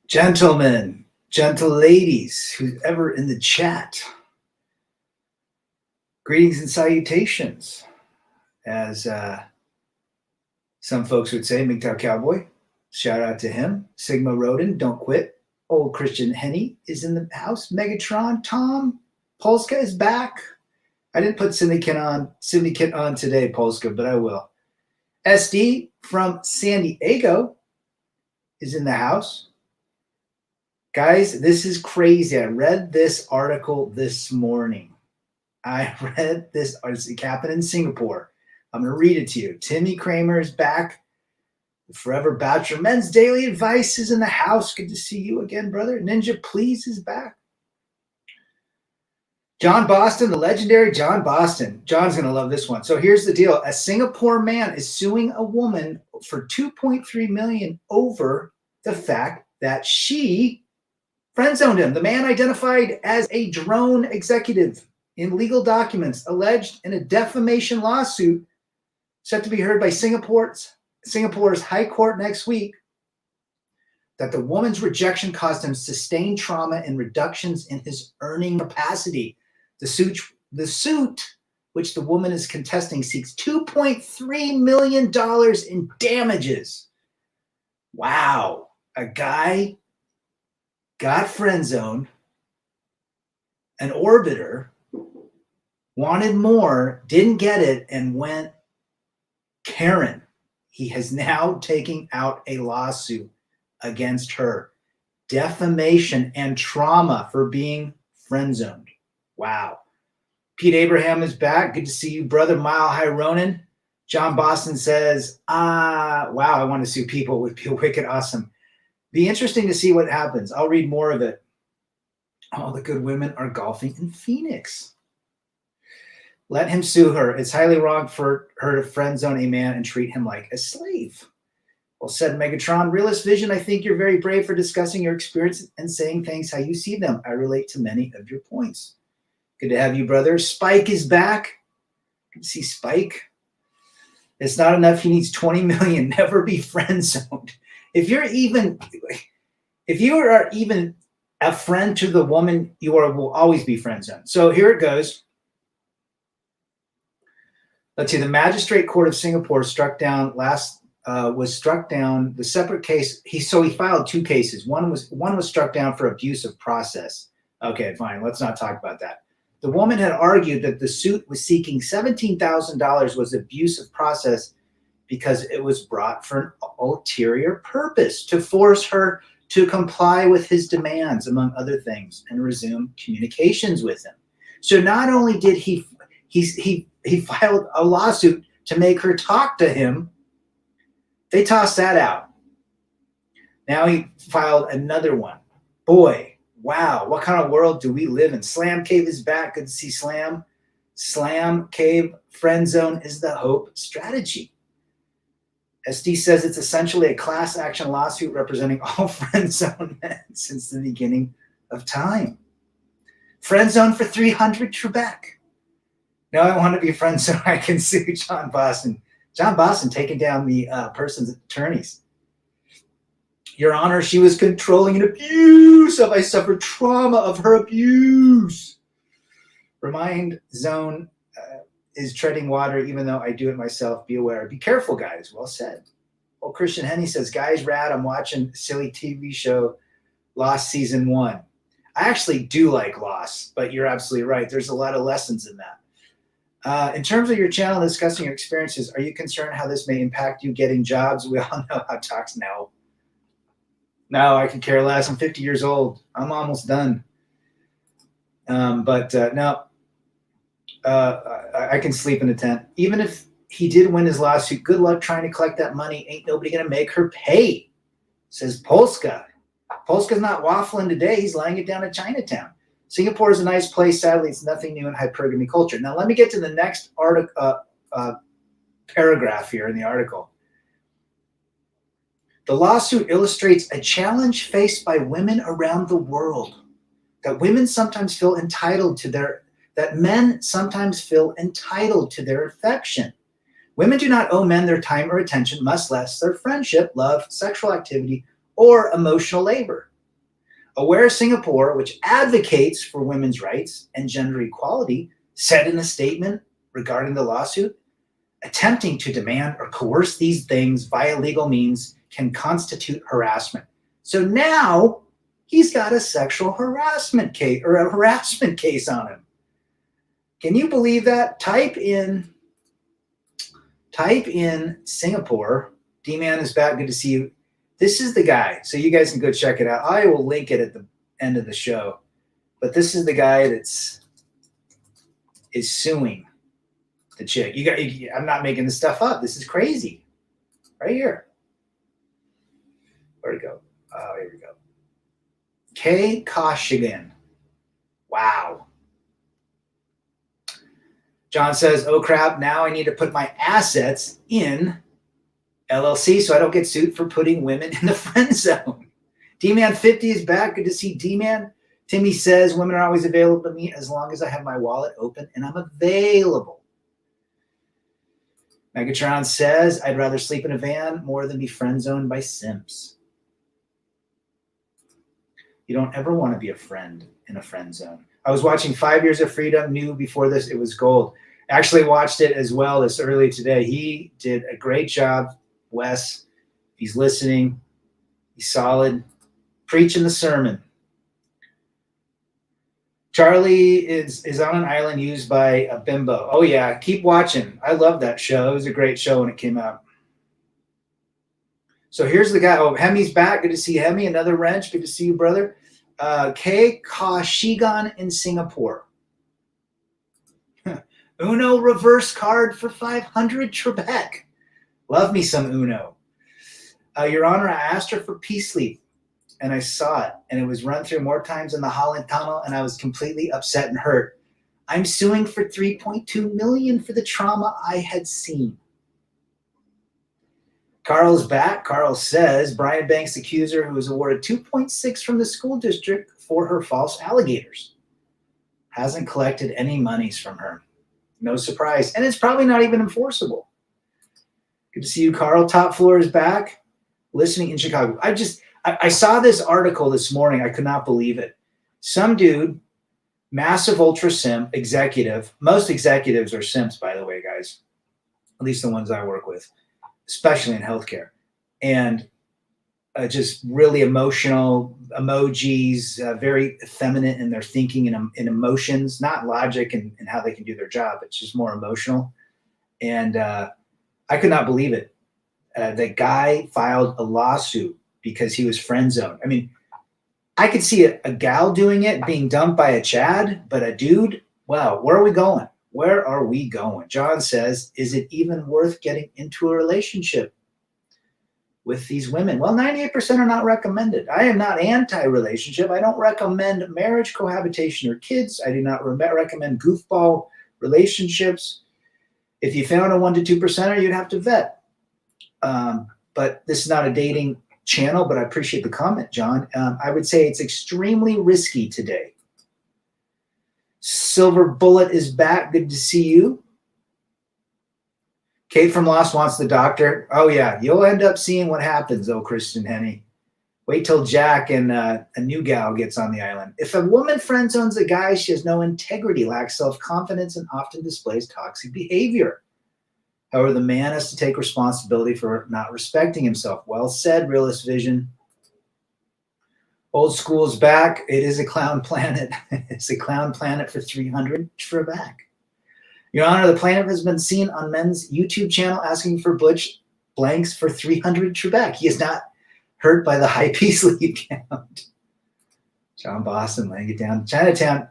Gentlemen, gentle ladies, who's ever in the chat, greetings and salutations. As some folks would say, MGTOW Cowboy, shout out to him. Sigma Rodin, don't quit. Old Christian Henny is in the house. Megatron, Tom, Polska is back. I didn't put Syndicate on today, Polska, but I will. SD from San Diego is in the house. Guys, this is crazy. I read this article this morning. It happened in Singapore. I'm going to read it to you. Timmy Kramer is back. The Forever Bachelor Men's Daily Advice is in the house. Good to see you again, brother. Ninja Please is back. John Boston, the legendary John Boston. John's going to love this one. So here's the deal. A Singapore man is suing a woman for $2.3 million over the fact that she friend-zoned him. The man, identified as a drone executive in legal documents, alleged in a defamation lawsuit set to be heard by Singapore's High Court next week, that the woman's rejection caused him sustained trauma and reductions in his earning capacity. The suit, which the woman is contesting, seeks $2.3 million in damages. Wow. A guy got friend zoned, an orbiter, wanted more, didn't get it, and went Karen. He has now taken out a lawsuit against her. Defamation and trauma for being friend zoned. Wow. Pete Abraham is back. Good to see you, brother. Mile High Ronan. John Boston says, wow, I want to sue people. It would be wicked awesome. Be interesting to see what happens. I'll read more of it. All the good women are golfing in Phoenix. Let him sue her. It's highly wrong for her to friend zone a man and treat him like a slave. Well said, Megatron. Realist Vision, I think you're very brave for discussing your experience and saying things how you see them. I relate to many of your points. Good to have you, brother. Spike is back. Good to see Spike. It's not enough. He needs 20 million. Never be friend zoned. If you are even a friend to the woman, will always be friend zoned. So here it goes. Let's see. The Magistrate Court of Singapore struck down the separate case. He filed two cases. One was struck down for abuse of process. Okay, fine. Let's not talk about that. The woman had argued that the suit was seeking $17,000 was abuse of process because it was brought for an ulterior purpose, to force her to comply with his demands, among other things, and resume communications with him. So not only did he filed a lawsuit to make her talk to him, they tossed that out. Now he filed another one. Boy, wow, what kind of world do we live in? Slam Cave is back. Good to see Slam. Slam Cave friend zone is the hope strategy. SD says it's essentially a class action lawsuit representing all friend zone men since the beginning of time. Friend zone for 300 Trebek. Now I want to be friend zone. I can sue John Boston. John Boston taking down the person's attorneys. Your Honor, she was controlling and abusive. I suffered trauma of her abuse. Remind zone is treading water, even though I do it myself. Be aware. Be careful, guys. Well said. Well, Christian Henny says, guys, rad. I'm watching a silly TV show, Lost Season 1. I actually do like Lost, but you're absolutely right. There's a lot of lessons in that. In terms of your channel discussing your experiences, are you concerned how this may impact you getting jobs? We all know how toxic now. No, I could care less. I'm 50 years old. I'm almost done. No, I can sleep in a tent. Even if he did win his lawsuit, good luck trying to collect that money. Ain't nobody going to make her pay, says Polska. Polska's not waffling today. He's laying it down at Chinatown. Singapore is a nice place. Sadly, it's nothing new in hypergamy culture. Now, let me get to the next paragraph here in the article. The lawsuit illustrates a challenge faced by women around the world, that men sometimes feel entitled to their affection. Women do not owe men their time or attention, much less their friendship, love, sexual activity, or emotional labor. Aware Singapore, which advocates for women's rights and gender equality, said in a statement regarding the lawsuit, attempting to demand or coerce these things via legal means can constitute harassment. So now he's got a sexual harassment case or a harassment case on him. Can you believe that? Type in Singapore. D-Man is back. Good to see you. This is the guy. So you guys can go check it out. I will link it at the end of the show. But this is the guy is suing the chick. I'm not making this stuff up. This is crazy. Right here. Where'd it go? Oh, here we go. Kay Koshigan. Wow. John says, oh crap, now I need to put my assets in LLC so I don't get sued for putting women in the friend zone. D-Man 50 is back. Good to see D-Man. Timmy says, women are always available to me as long as I have my wallet open and I'm available. Megatron says, I'd rather sleep in a van more than be friend zoned by simps. You don't ever want to be a friend in a friend zone. I was watching 5 Years of Freedom, knew before this it was gold. Actually watched it as well this early today. He did a great job, Wes. He's listening. He's solid. Preaching the sermon. Charlie is on an island used by a bimbo. Oh, yeah. Keep watching. I love that show. It was a great show when it came out. So here's the guy. Oh, Hemi's back. Good to see Hemi. Another wrench. Good to see you, brother. Kay Koshigan in Singapore. Uno reverse card for 500 Trebek. Love me some Uno. Your Honor, I asked her for peace leave, and I saw it, and it was run through more times in the Holland Tunnel, and I was completely upset and hurt. I'm suing for $3.2 million for the trauma I had seen. Carl's back. Carl says Brian Banks accused her, who was awarded $2.6 from the school district for her false alligators. Hasn't collected any monies from her. No surprise. And it's probably not even enforceable. Good to see you, Carl. Top Floor is back. Listening in Chicago. I saw this article this morning. I could not believe it. Some dude, massive ultra simp, executive. Most executives are simps, by the way, guys. At least the ones I work with, especially in healthcare. And just really emotional emojis, very effeminate in their thinking and in emotions, not logic and how they can do their job. It's just more emotional. And I could not believe it. The guy filed a lawsuit because he was friend zoned. I mean, I could see a gal doing it, being dumped by a Chad, but a dude, wow, where are we going? Where are we going? John says, is it even worth getting into a relationship with these women? Well, 98% are not recommended. I am not anti-relationship. I don't recommend marriage, cohabitation, or kids. I do not recommend goofball relationships. If you found a 1 to 2%er, you'd have to vet. But this is not a dating channel, but I appreciate the comment, John. I would say it's extremely risky today. Silver Bullet is back. Good to see you. Kate from Lost wants the doctor. Oh, yeah. You'll end up seeing what happens, though, Kristen Henney. Wait till Jack and a new gal gets on the island. If a woman friend zones a guy, she has no integrity, lacks self-confidence, and often displays toxic behavior. However, the man has to take responsibility for not respecting himself. Well said, Realist Vision. Old school's back. It is a clown planet. It's a clown planet for 300 Trebek. Your Honor, the plaintiff has been seen on men's YouTube channel asking for butch blanks for 300 Trebek. He is not hurt by the high peace leave count. John Boston laying it down. Chinatown,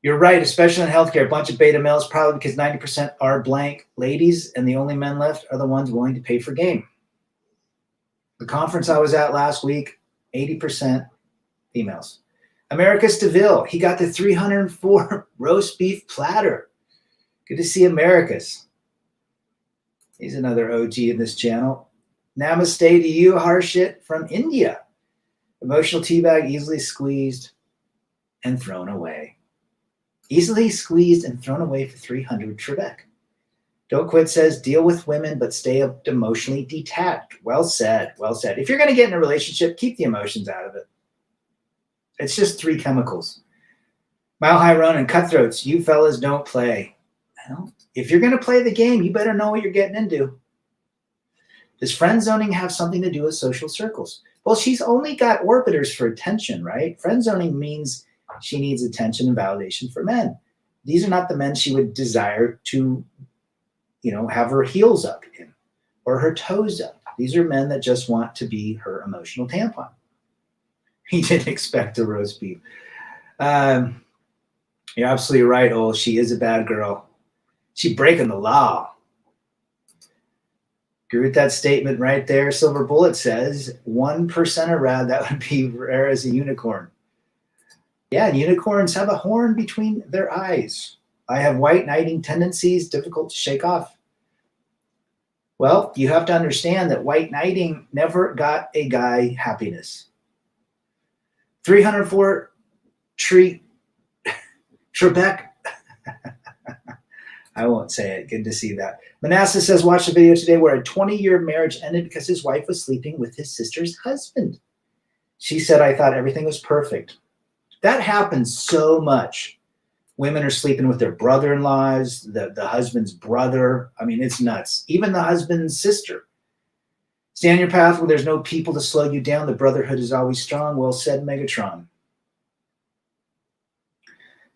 you're right, especially in healthcare. A bunch of beta males, probably because 90% are blank ladies, and the only men left are the ones willing to pay for game. The conference I was at last week, 80% females. Americus DeVille, he got the 304 roast beef platter. Good to see Americus. He's another OG in this channel. Namaste to you, Harshit from India. Emotional teabag, easily squeezed and thrown away. Easily squeezed and thrown away for 300 Trebek. Don't Quit says, deal with women, but stay emotionally detached. Well said, well said. If you're going to get in a relationship, keep the emotions out of it. It's just 3 chemicals. Mile High Run and Cutthroats, you fellas don't play. Well, if you're going to play the game, you better know what you're getting into. Does friend zoning have something to do with social circles? Well, she's only got orbiters for attention, right? Friend zoning means she needs attention and validation for men. These are not the men she would desire to, have her heels up in or her toes up. These are men that just want to be her emotional tampon. He didn't expect a roast beef. You're absolutely right, Oh, she is a bad girl. She's breaking the law. Agree with that statement right there. Silver Bullet says 1% are rad. That would be rare as a unicorn. Yeah, and unicorns have a horn between their eyes. I have white knighting tendencies, difficult to shake off. Well, you have to understand that white knighting never got a guy happiness. 304 Trebek. I won't say it. Good to see that. Manasseh says, watch the video today where a 20-year marriage ended because his wife was sleeping with his sister's husband. She said, I thought everything was perfect. That happens so much. Women are sleeping with their brother-in-laws, the husband's brother. I mean, it's nuts. Even the husband's sister. Stay on your path where there's no people to slow you down. The brotherhood is always strong. Well said, Megatron.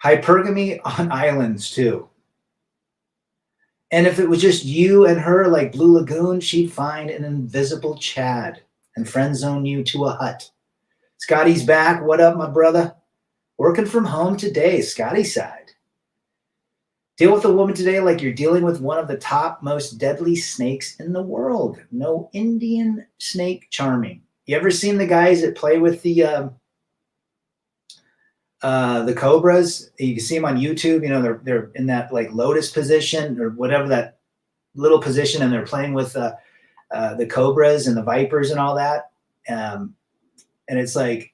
Hypergamy on islands, too. And if it was just you and her like Blue Lagoon, she'd find an invisible Chad and friend zone you to a hut. Scotty's back. What up, my brother? Working from home today, Scotty side. Deal with a woman today like you're dealing with one of the top most deadly snakes in the world. No Indian snake charming. You ever seen the guys that play with the cobras? You can see them on YouTube. They're in that like lotus position or whatever, that little position, and they're playing with the cobras and the vipers and all that. And it's like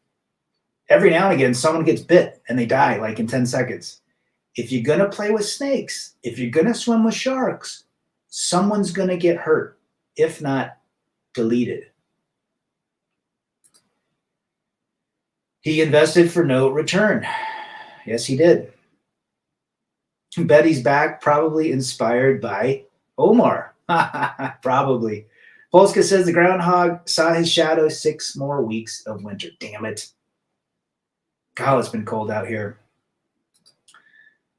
every now and again, someone gets bit and they die like in 10 seconds. If you're going to play with snakes, if you're going to swim with sharks, someone's going to get hurt, if not deleted. He invested for no return. Yes, he did. Betty's back, probably inspired by Omar. Probably. Polska says the groundhog saw his shadow 6 more weeks of winter. Damn it. God, it's been cold out here.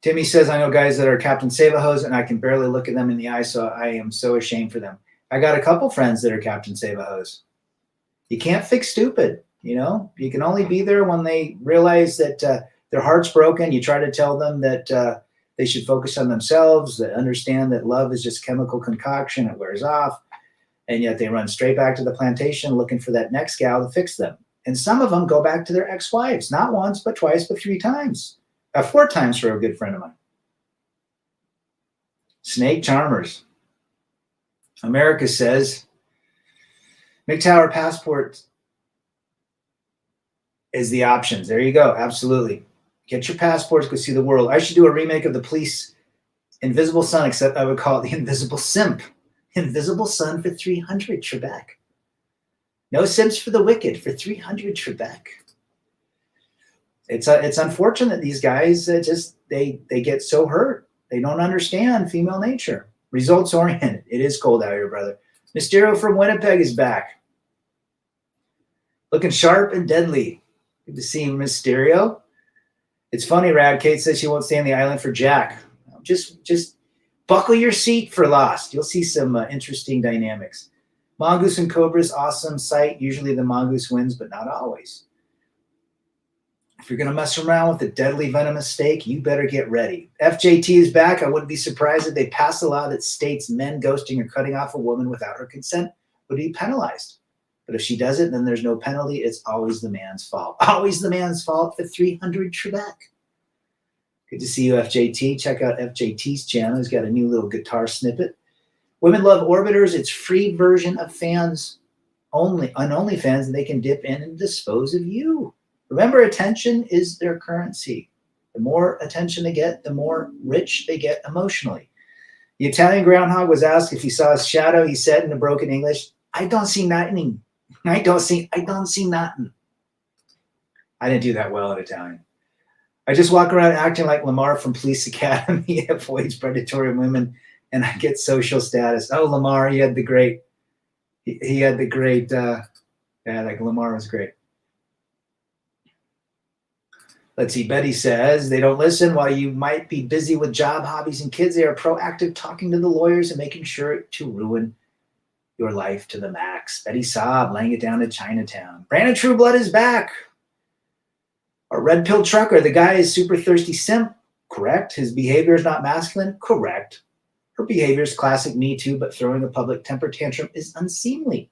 Timmy says, I know guys that are Captain Save-A-Hos and I can barely look at them in the eye, so I am so ashamed for them. I got a couple friends that are Captain Save-A-Hos. You can't fix stupid, You can only be there when they realize that their heart's broken. You try to tell them that they should focus on themselves, that understand that love is just chemical concoction. It wears off. And yet they run straight back to the plantation looking for that next gal to fix them. And some of them go back to their ex-wives, not once, but twice, but 3 times. 4 times for a good friend of mine. Snake charmers. America says, MGTOW passport is the options. There you go. Absolutely. Get your passports, go see the world. I should do a remake of the Police Invisible Sun, except I would call it the Invisible Simp. Invisible Sun for 300, Trebek. No Simps for the Wicked for 300, Trebek. It's unfortunate these guys they get so hurt. They don't understand female nature. Results oriented. It is cold out here, brother. Mysterio from Winnipeg is back. Looking sharp and deadly. Good to see Mysterio. It's funny, Rad. Kate says she won't stay on the island for Jack. Just buckle your seat for Lost. You'll see some interesting dynamics. Mongoose and Cobra's awesome sight. Usually the mongoose wins, but not always. If you're going to mess around with a deadly venomous snake, you better get ready. FJT is back. I wouldn't be surprised if they pass a law that states men ghosting or cutting off a woman without her consent would be penalized. But if she does it, then there's no penalty. It's always the man's fault. Always the man's fault for 300 Trebek. Good to see you, FJT. Check out FJT's channel. He's got a new little guitar snippet. Women love Orbiters. It's free version of fans only on OnlyFans, and they can dip in and dispose of you. Remember, attention is their currency. The more attention they get, the more rich they get emotionally. The Italian groundhog was asked if he saw his shadow. He said in a broken English, I don't see nothing. I don't see nothing. I didn't do that well in Italian. I just walk around acting like Lamar from Police Academy, avoids predatory women, and I get social status. Oh, Lamar, he had the great, he had the great, like Lamar was great. Let's see, Betty says, they don't listen. While you might be busy with job, hobbies, and kids, they are proactive talking to the lawyers and making sure to ruin your life to the max. Betty Saab laying it down to Chinatown. Brandon Trueblood is back. A red pill trucker. The guy is super thirsty simp. Correct. His behavior is not masculine. Correct. Her behavior is classic Me Too, but throwing a public temper tantrum is unseemly.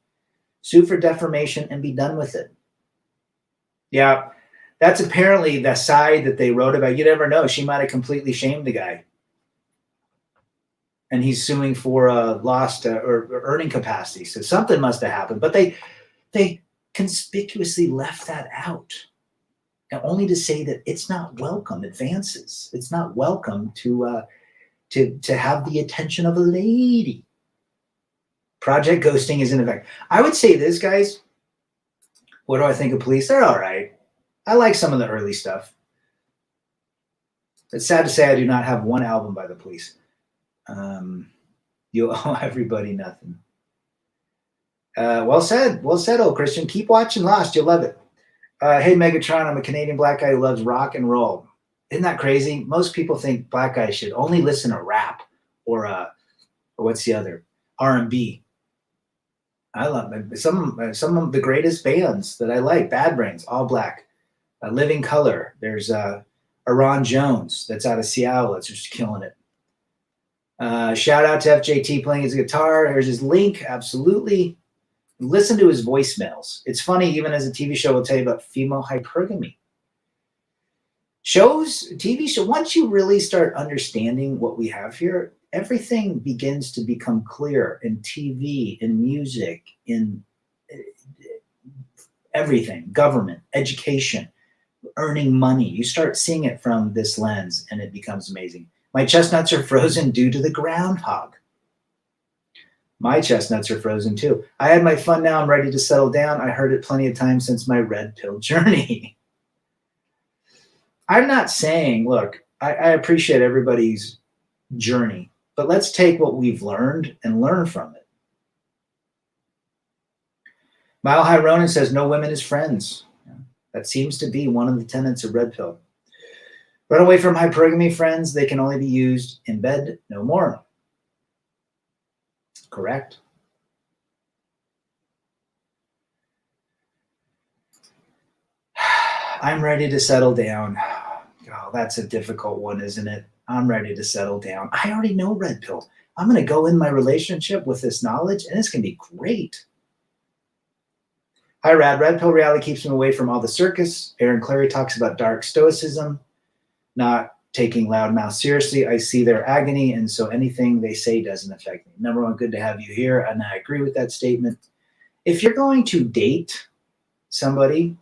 Sue for defamation and be done with it. Yeah, that's apparently the side that they wrote about. You never know. She might have completely shamed the guy. And he's suing for lost or earning capacity. So something must have happened. But they conspicuously left that out. And only to say that it's not welcome advances. It's not welcome to have the attention of a lady. Project ghosting is in effect. I would say this, guys. What do I think of Police? They're all right. I like some of the early stuff. It's sad to say I do not have one album by the Police. You owe everybody nothing. Well said, old Christian. Keep watching Lost. You'll love it. Hey, Megatron, I'm a Canadian black guy who loves rock and roll. Isn't that crazy? Most people think black guys should only listen to rap or what's the other? R&B. I love some of the greatest bands that I like. Bad Brains, all black. Living Color. There's Aron Jones that's out of Seattle. That's just killing it. Shout out to FJT playing his guitar. Here's his link. Absolutely. Listen to his voicemails. It's funny, even as a TV show will tell you about female hypergamy. TV show, once you really start understanding what we have here, everything begins to become clear in TV, in music, in everything, government, education, earning money. You start seeing it from this lens and it becomes amazing. My chestnuts are frozen due to the groundhog. My chestnuts are frozen too. I had my fun now. I'm ready to settle down. I heard it plenty of times since my red pill journey. I'm not saying, look, I appreciate everybody's journey, but let's take what we've learned and learn from it. Mile High Ronan says, no women as friends. That seems to be one of the tenets of red pill. Run away from hypergamy, friends. They can only be used in bed, no more. Correct. I'm ready to settle down. Oh, that's a difficult one, isn't it? I'm ready to settle down. I already know red pill. I'm going to go in my relationship with this knowledge, and it's going to be great. Hi, Rad. Red pill reality keeps me away from all the circus. Aaron Clary talks about dark stoicism, not taking loudmouth seriously. I see their agony, and so anything they say doesn't affect me. Number one, good to have you here, and I agree with that statement. If you're going to date somebody,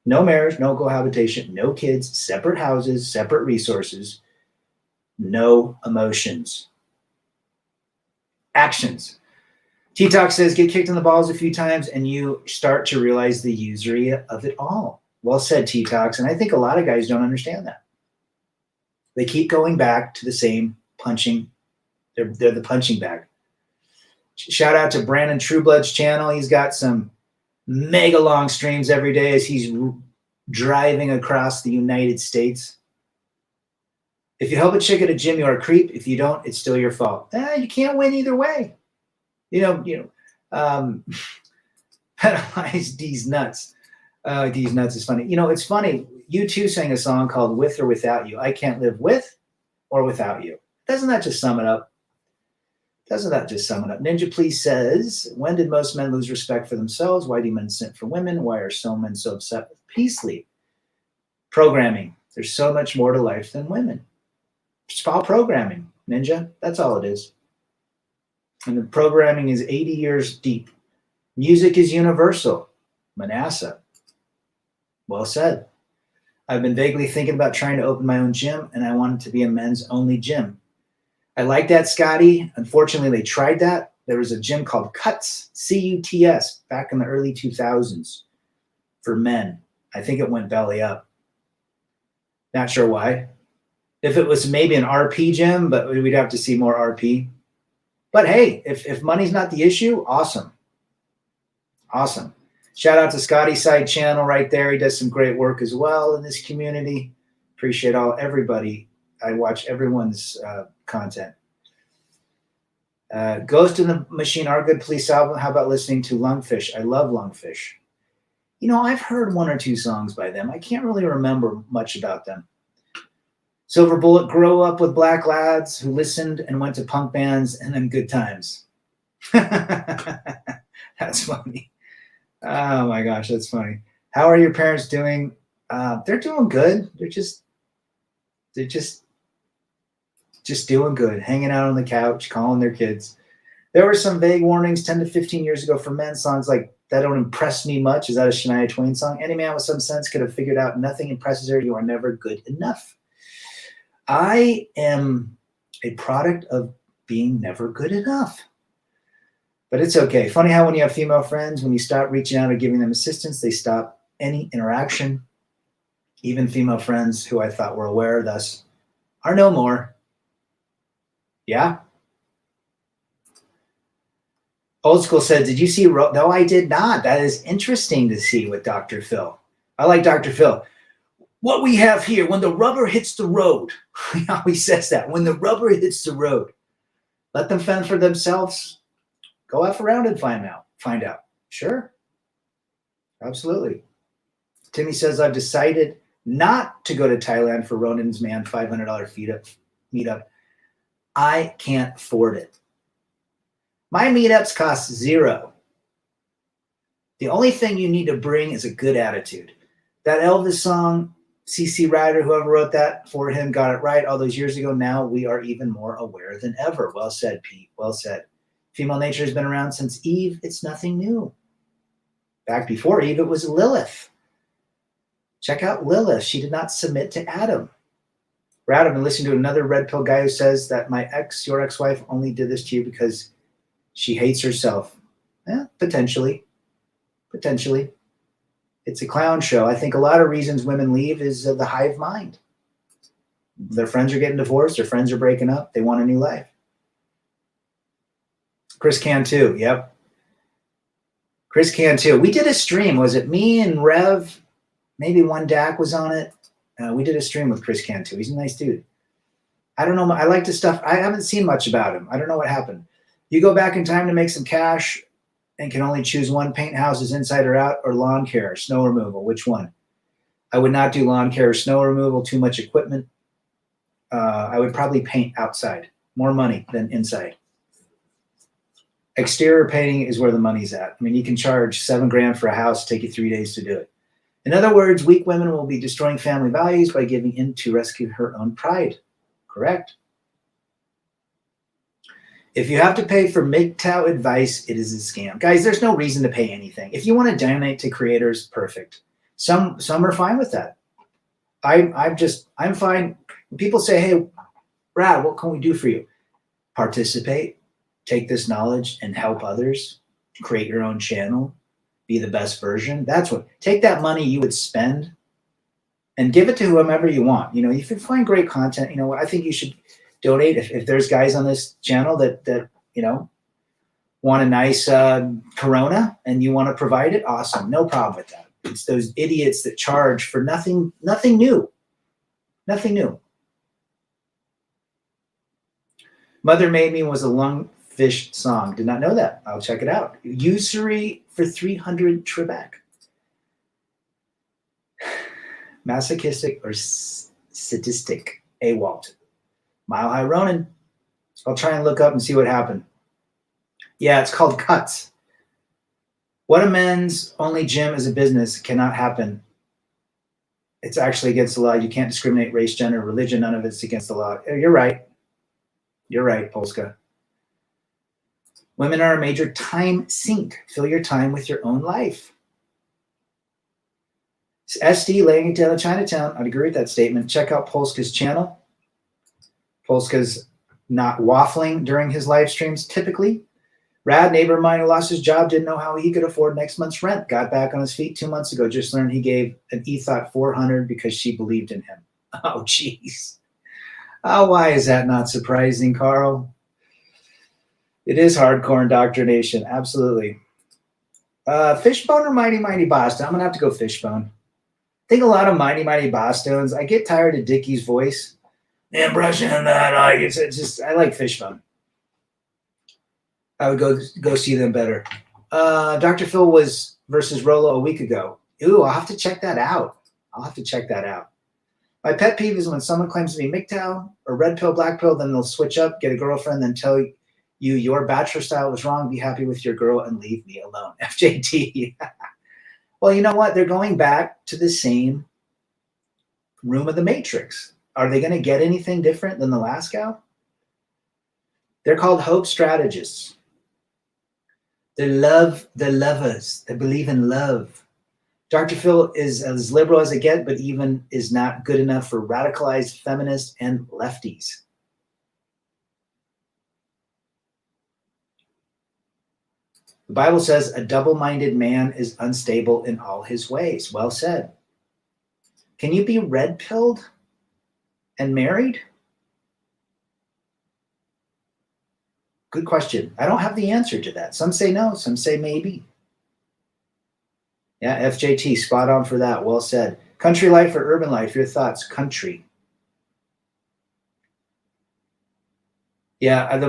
no marriage, no cohabitation, no kids, separate houses, separate resources, no emotions. Actions. T-Talk says, get kicked in the balls a few times, and you start to realize the usury of it all. Well said, T-Talks, and I think a lot of guys don't understand that. They keep going back to the same punching. They're the punching bag. Shout out to Brandon Trueblood's channel. He's got some mega long streams every day as he's driving across the United States. If you help a chick at a gym, you're a creep. If you don't, it's still your fault. You can't win either way. Penalize D's nuts. D's nuts is funny. It's funny. U2 sang a song called With or Without You. I can't live with or without you. Doesn't that just sum it up? Ninja Please says, when did most men lose respect for themselves? Why do men simp for women? Why are so men so upset with peace leave? Programming. There's so much more to life than women. It's all programming, Ninja. That's all it is. And the programming is 80 years deep. Music is universal. Manasseh. Well said. I've been vaguely thinking about trying to open my own gym, and I want it to be a men's only gym. I like that, Scotty. Unfortunately, they tried that. There was a gym called Cuts, C-U-T-S, back in the early 2000s for men. I think it went belly up. Not sure why. If it was maybe an RP gym, but we'd have to see more RP. But hey, if money's not the issue, awesome. Awesome. Shout out to Scotty's side channel right there. He does some great work as well in this community. Appreciate everybody. I watch everyone's content. Ghost in the Machine, our good police album. How about listening to Lungfish? I love Lungfish. You know, I've heard one or two songs by them. I can't really remember much about them. Silver Bullet, grow up with black lads who listened and went to punk bands and then good times. That's funny. Oh my gosh, that's funny. How are your parents doing? They're doing good. They're just doing good, hanging out on the couch, calling their kids. There were some vague warnings 10 to 15 years ago for men. Songs like That Don't Impress Me Much. Is that a Shania Twain song? Any man with some sense could have figured out nothing impresses her. You are never good enough. I am a product of being never good enough. But it's okay. Funny how when you have female friends, when you stop reaching out or giving them assistance, they stop any interaction. Even female friends who I thought were aware, thus, are no more. Yeah. Old School said, did you see? No, I did not. That is interesting to see with Dr. Phil. I like Dr. Phil. What we have here, when the rubber hits the road, he always says that, when the rubber hits the road, let them fend for themselves. Go F around and find out. Sure. Absolutely. Timmy says, I've decided not to go to Thailand for Ronan's Man $500 meetup. I can't afford it. My meetups cost $0. The only thing you need to bring is a good attitude. That Elvis song, CC Ryder, whoever wrote that for him, got it right all those years ago. Now we are even more aware than ever. Well said, Pete. Well said. Female nature has been around since Eve. It's nothing new. Back before Eve, it was Lilith. Check out Lilith. She did not submit to Adam. Brad, I've been listening to another red pill guy who says that your ex-wife, only did this to you because she hates herself. Potentially. It's a clown show. I think a lot of reasons women leave is the hive mind. Their friends are getting divorced. Their friends are breaking up. They want a new life. Chris can too. Yep. Chris can too. We did a stream. Was it me and Rev? Maybe one Dak was on it. We did a stream with Chris can too. He's a nice dude. I don't know. I like the stuff. I haven't seen much about him. I don't know what happened. You go back in time to make some cash and can only choose one: paint houses inside or out, or lawn care, snow removal. Which one? I would not do lawn care or snow removal. Too much equipment. I would probably paint outside. More money than inside. Exterior painting is where the money's at. I mean, you can charge $7,000 for a house, take you 3 days to do it. In other words, weak women will be destroying family values by giving in to rescue her own pride. Correct. If you have to pay for MGTOW advice, it is a scam. Guys, there's no reason to pay anything. If you want to donate to creators, perfect. Some are fine with that. I'm fine. When people say, hey, Brad, what can we do for you? Participate. Take this knowledge and help others, create your own channel, be the best version. That's what, take that money you would spend and give it to whomever you want. You know, if you find great content, you know, I think you should donate. If there's guys on this channel that you know, want a nice Corona and you want to provide it, awesome. No problem with that. It's those idiots that charge for nothing new. Nothing new. Mother Made Me was a Lungfish song. Did not know that. I'll check it out. Usury for 300 Trebek. Masochistic or sadistic. AWOLT. Mile High Ronin. I'll try and look up and see what happened. Yeah, it's called Cuts. What a men's only gym as a business cannot happen. It's actually against the law. You can't discriminate race, gender, religion. None of it's against the law. You're right. You're right, Polska. Women are a major time sink. Fill your time with your own life. It's SD laying it down in Chinatown. I'd agree with that statement. Check out Polska's channel. Polska's not waffling during his live streams typically, Rad, neighbor of mine who lost his job, didn't know how he could afford next month's rent. Got back on his feet 2 months ago. Just learned he gave an ethot 400 because she believed in him. Oh, jeez. Oh, why is that not surprising, Carl? It is hardcore indoctrination. Absolutely. Fishbone or Mighty Mighty Boston? I'm going to have to go Fishbone. I think a lot of Mighty Mighty Bosstones. I get tired of Dickie's voice. The impression that it's just, I like Fishbone. I would go see them better. Dr. Phil was versus Rolo a week ago. Ooh, I'll have to check that out. My pet peeve is when someone claims to be MGTOW or red pill, black pill, then they'll switch up, get a girlfriend, then tell you your bachelor style was wrong. Be happy with your girl and leave me alone. FJT. Well, you know what? They're going back to the same room of the Matrix. Are they going to get anything different than the last gal? They're called hope strategists. They love the lovers. They believe in love. Dr. Phil is as liberal as it gets, but even is not good enough for radicalized feminists and lefties. The Bible says a double-minded man is unstable in all his ways. Well said. Can you be red-pilled and married? Good question. I don't have the answer to that. Some say no, some say maybe. Yeah, FJT, spot on for that. Well said. Country life or urban life? Your thoughts? Country. Yeah, the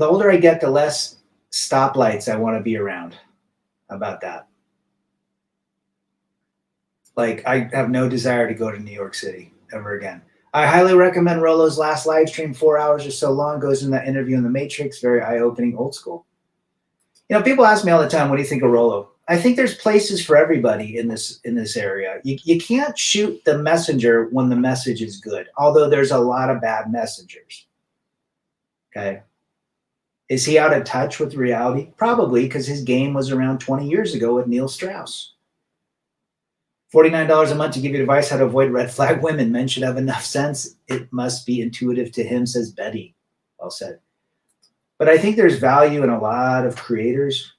older I get, the less stoplights I want to be around. How about that? Like, I have no desire to go to New York City ever again. I highly recommend Rolo's last live stream, 4 hours or so long, goes in that interview in the Matrix, very eye-opening, old school. You know, people ask me all the time, what do you think of Rolo? I think there's places for everybody in this area. You can't shoot the messenger when the message is good, although there's a lot of bad messengers. Okay. Is he out of touch with reality? Probably, because his game was around 20 years ago with Neil Strauss. $49 a month to give you advice how to avoid red flag women. Men should have enough sense. It must be intuitive to him, says Betty. Well said. But I think there's value in a lot of creators.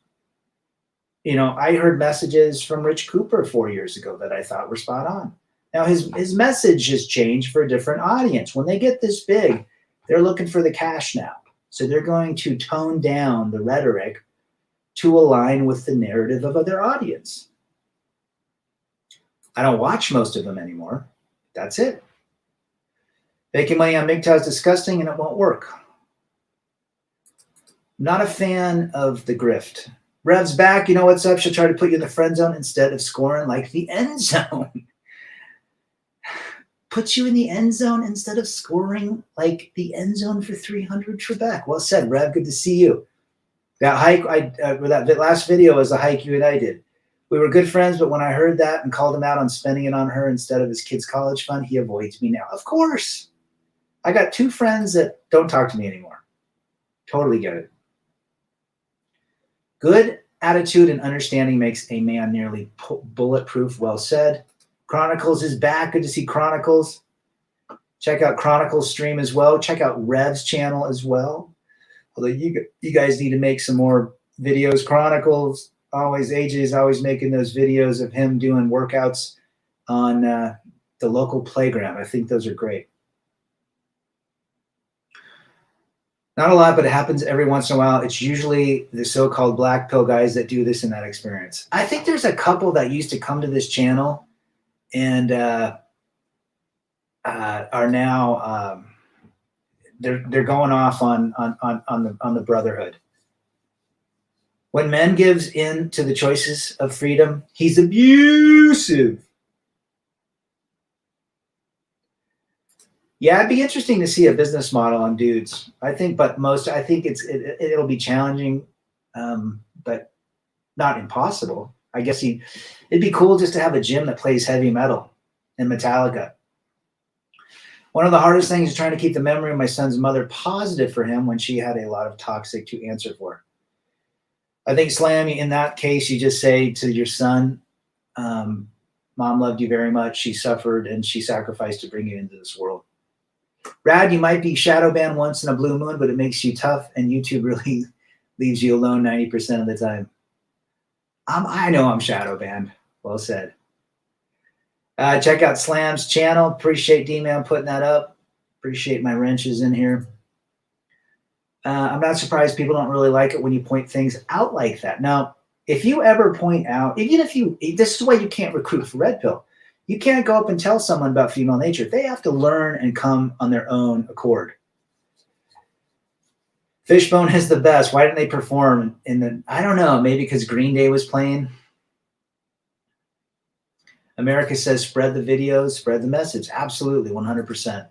You know, I heard messages from Rich Cooper 4 years ago that I thought were spot on. Now, his message has changed for a different audience. When they get this big, they're looking for the cash now. So they're going to tone down the rhetoric to align with the narrative of their audience. I don't watch most of them anymore. That's it. Making money on MGTOW is disgusting and it won't work. Not a fan of the grift. Rev's back. You know what's up? She'll try to put you in the friend zone instead of scoring like the end zone. Puts you in the end zone instead of scoring like the end zone for 300 Trebek. Well said, Rev. Good to see you. That hike, that last video was a hike you and I did. We were good friends, but when I heard that and called him out on spending it on her instead of his kid's college fund, he avoids me now. Of course. I got 2 friends that don't talk to me anymore. Totally get it. Good attitude and understanding makes a man nearly bulletproof. Well said. Chronicles is back. Good to see Chronicles. Check out Chronicles stream as well. Check out Rev's channel as well. Although you guys need to make some more videos. Chronicles, AJ is always making those videos of him doing workouts on the local playground. I think those are great. Not a lot, but it happens every once in a while. It's usually the so-called black pill guys that do this in that experience. I think there's a couple that used to come to this channel and are now they're going off on the brotherhood. When men gives in to the choices of freedom, he's abusive. Yeah, it'd be interesting to see a business model on dudes. I think it'll be challenging, but not impossible. I guess it'd be cool just to have a gym that plays heavy metal and Metallica. One of the hardest things is trying to keep the memory of my son's mother positive for him when she had a lot of toxic to answer for. I think, Slammy, in that case, you just say to your son, Mom loved you very much. She suffered and she sacrificed to bring you into this world. Rad, you might be shadow banned once in a blue moon, but it makes you tough, and YouTube really leaves you alone 90% of the time. I know I'm shadow banned. Well said. Check out Slam's channel. Appreciate D-Man putting that up. Appreciate my wrenches in here. I'm not surprised people don't really like it when you point things out like that. Now, if you ever point out, this is why you can't recruit for Red Pill. You can't go up and tell someone about female nature. They have to learn and come on their own accord. Fishbone is the best. Why didn't they perform I don't know, maybe because Green Day was playing. America says spread the videos, spread the message. Absolutely, 100%.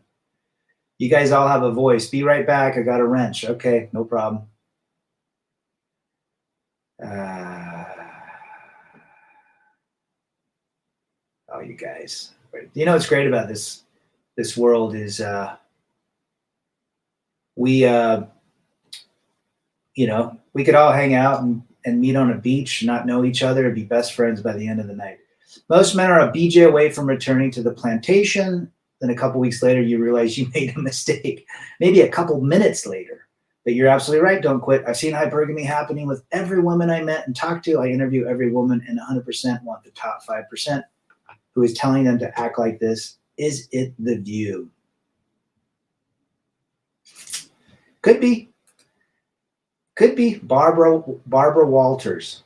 You guys all have a voice. Be right back. I got a wrench. Okay, no problem. Oh, you guys. You know what's great about this world is we could all hang out and meet on a beach, not know each other, and be best friends by the end of the night. Most men are a BJ away from returning to the plantation. Then a couple weeks later, you realize you made a mistake. Maybe a couple minutes later. But you're absolutely right. Don't quit. I've seen hypergamy happening with every woman I met and talked to. I interview every woman, and 100% want the top 5% who is telling them to act like this. Is it The View? Could be. Could be Barbara Walters.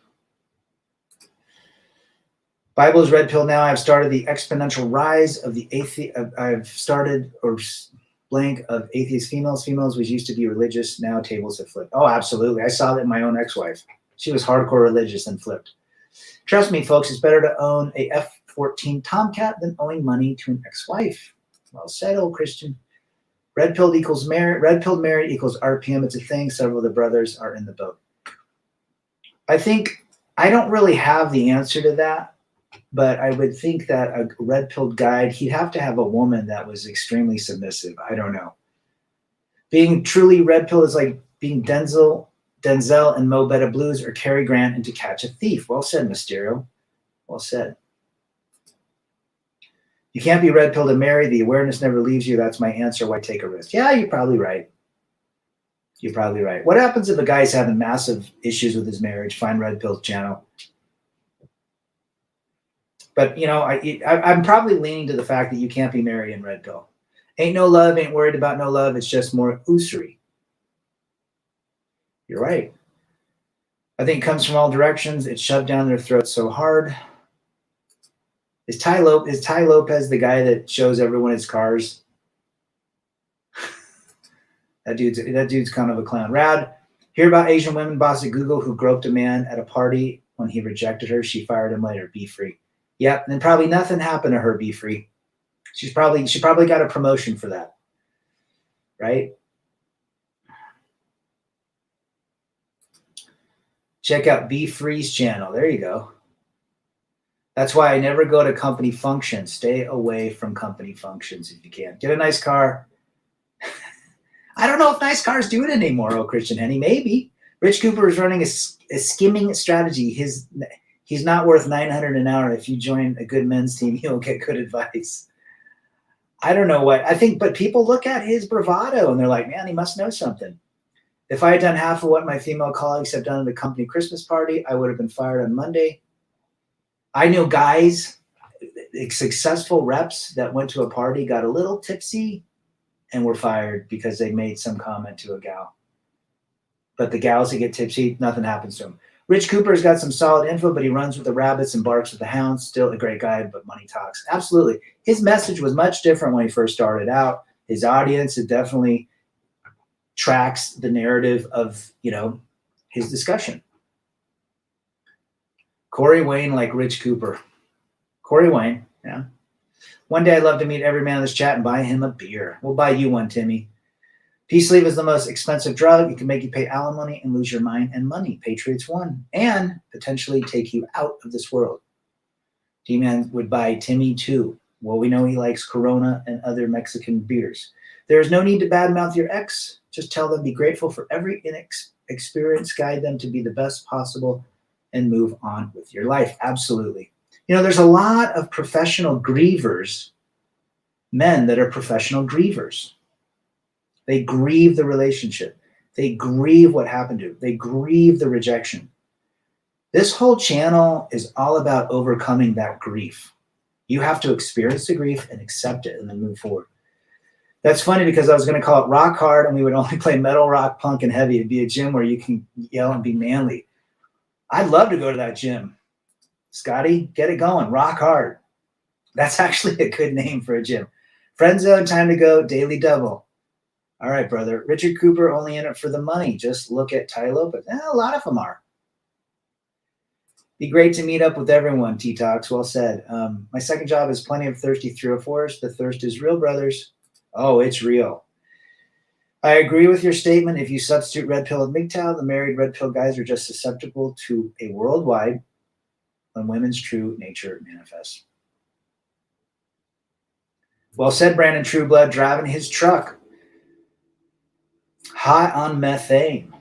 Bible is red pill now. I've started the exponential rise of the blank of atheist females. Females was used to be religious. Now tables have flipped. Oh, absolutely. I saw that in my own ex-wife. She was hardcore religious and flipped. Trust me, folks, it's better to own a F-14 Tomcat than owing money to an ex-wife. Well said, old Christian. Red pill equals married. Red pill married equals RPM. It's a thing. Several of the brothers are in the boat. I think I don't really have the answer to that. But I would think that a red-pilled guy, he'd have to have a woman that was extremely submissive. I don't know. Being truly red pill is like being Denzel and Mo Better Blues or Cary Grant in To Catch a Thief. Well said, Mysterio. Well said. You can't be red pilled and married. The awareness never leaves you. That's my answer. Why take a risk? Yeah, you're probably right. You're probably right. What happens if a guy's having massive issues with his marriage? Find Red Pill's channel. But, I'm probably leaning to the fact that you can't be married in red pill. Ain't no love, ain't worried about no love. It's just more usury. You're right. I think it comes from all directions. It's shoved down their throats so hard. Is Ty Lopez the guy that shows everyone his cars? That dude's kind of a clown. Rad, hear about Asian women boss at Google who groped a man at a party when he rejected her. She fired him later. Be free. Yep, and probably nothing happened to her. Be free. She probably got a promotion for that, right? Check out Be Free's channel. There you go. That's why I never go to company functions. Stay away from company functions if you can. Get a nice car. I don't know if nice cars do it anymore, oh Christian Henny. Maybe. Rich Cooper is running a skimming strategy. He's not worth $900 an hour. If you join a good men's team, you'll get good advice. I don't know what I think, but people look at his bravado and they're like, man, he must know something. If I had done half of what my female colleagues have done at the company Christmas party, I would have been fired on Monday. I know guys, successful reps that went to a party, got a little tipsy and were fired because they made some comment to a gal. But the gals that get tipsy, nothing happens to them. Rich Cooper's got some solid info, but he runs with the rabbits and barks with the hounds. Still a great guy, but money talks. Absolutely. His message was much different when he first started out. His audience, it definitely tracks the narrative of, his discussion. Corey Wayne like Rich Cooper. Corey Wayne, yeah. One day I'd love to meet every man in this chat and buy him a beer. We'll buy you one, Timmy. Peace leave is the most expensive drug. It can make you pay alimony and lose your mind and money. Patriots won. And potentially take you out of this world. D-Man would buy Timmy too. Well, we know he likes Corona and other Mexican beers. There is no need to badmouth your ex. Just tell them be grateful for every experience. Guide them to be the best possible and move on with your life. Absolutely. There's a lot of professional grievers, men that are professional grievers. They grieve the relationship. They grieve what happened to them. They grieve the rejection. This whole channel is all about overcoming that grief. You have to experience the grief and accept it and then move forward. That's funny because I was going to call it rock hard and we would only play metal, rock, punk, and heavy. It'd be a gym where you can yell and be manly. I'd love to go to that gym. Scotty, get it going. Rock hard. That's actually a good name for a gym. Friend zone, time to go, daily double. All right, brother. Richard Cooper, only in it for the money. Just look at Tai Lopez. A lot of them are. Be great to meet up with everyone, T-Talks. Well said. My second job is plenty of thirsty 304s. The thirst is real, brothers. Oh, it's real. I agree with your statement. If you substitute red pill with MGTOW, the married red pill guys are just susceptible to a worldwide when women's true nature manifests. Well said, Brandon Trueblood, driving his truck high on methane.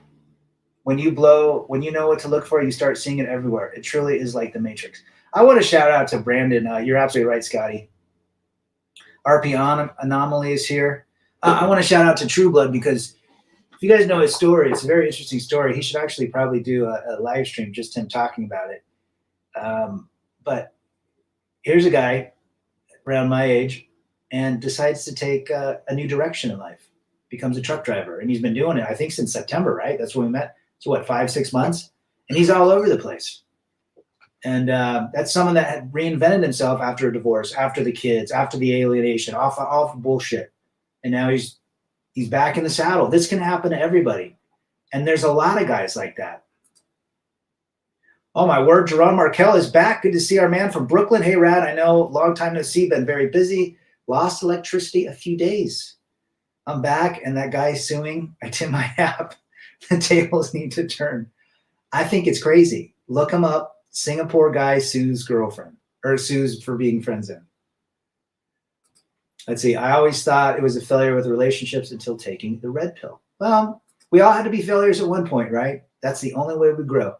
When you blow, when you know what to look for, you start seeing it everywhere. It truly is like the Matrix. I want to shout out to Brandon. You're absolutely right, Scotty. RP Anomaly is here. I want to shout out to Trueblood because if you guys know his story, it's a very interesting story. He should actually probably do a live stream, just him talking about it. But here's a guy around my age and decides to take a new direction in life, becomes a truck driver. And he's been doing it, I think, since September, right? That's when we met. So what, 5-6 months? And he's all over the place. And that's someone that had reinvented himself after a divorce, after the kids, after the alienation, off bullshit. And now he's back in the saddle. This can happen to everybody. And there's a lot of guys like that. Oh, my word, Jerome Markel is back. Good to see our man from Brooklyn. Hey, Rad, I know, long time no see, been very busy. Lost electricity a few days. I'm back, and that guy suing, I did my app. The tables need to turn. I think it's crazy. Look him up. Singapore guy sues girlfriend, or sues for being friends in. Let's see. I always thought it was a failure with relationships until taking the red pill. Well, we all had to be failures at one point, right? That's the only way we grow.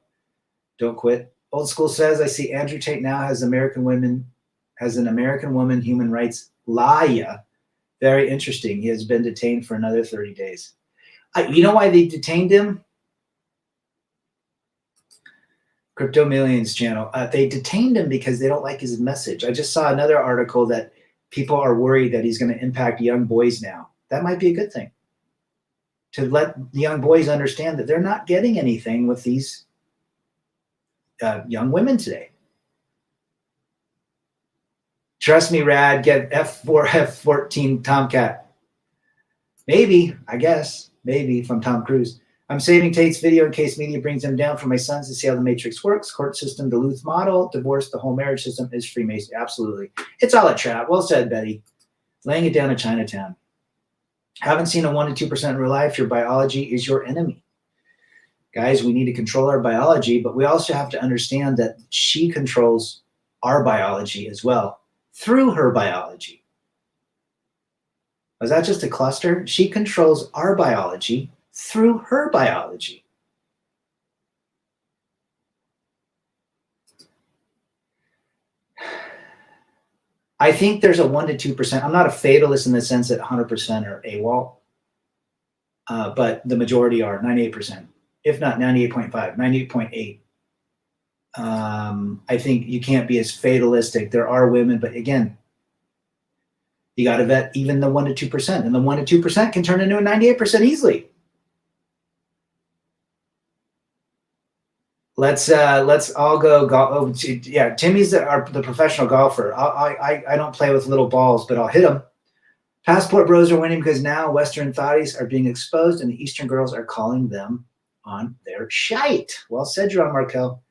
Don't quit. Old school says, I see Andrew Tate now has an American woman human rights liar. Very interesting. He has been detained for another 30 days. You know why they detained him? Crypto Millions channel. They detained him because they don't like his message. I just saw another article that people are worried that he's going to impact young boys now. That might be a good thing. To let the young boys understand that they're not getting anything with these young women today. Trust me, Rad, get F4, F14 Tomcat. Maybe, I guess. Maybe from Tom Cruise. I'm saving Tate's video in case media brings him down for my sons to see how the Matrix works. Court system, Duluth model, divorce, the whole marriage system is Freemason. Absolutely. It's all a trap. Well said, Betty. Laying it down in Chinatown. Haven't seen a 1 to 2% in real life. Your biology is your enemy. Guys, we need to control our biology, but we also have to understand that she controls our biology as well through her biology. Was that just a cluster? She controls our biology through her biology. I think there's a 1 to 2%. I'm not a fatalist in the sense that 100% are AWOL, but the majority are 98%, if not 98.5, 98.8. I think you can't be as fatalistic. There are women, but again, you got to vet even the 1 to 2%, and the 1 to 2% can turn into a 98% easily. Let's all go. Yeah, Timmy's the professional golfer. I don't play with little balls, but I'll hit them. Passport bros are winning because now Western thotties are being exposed, and the Eastern girls are calling them on their shite. Well said, Jerome Markel.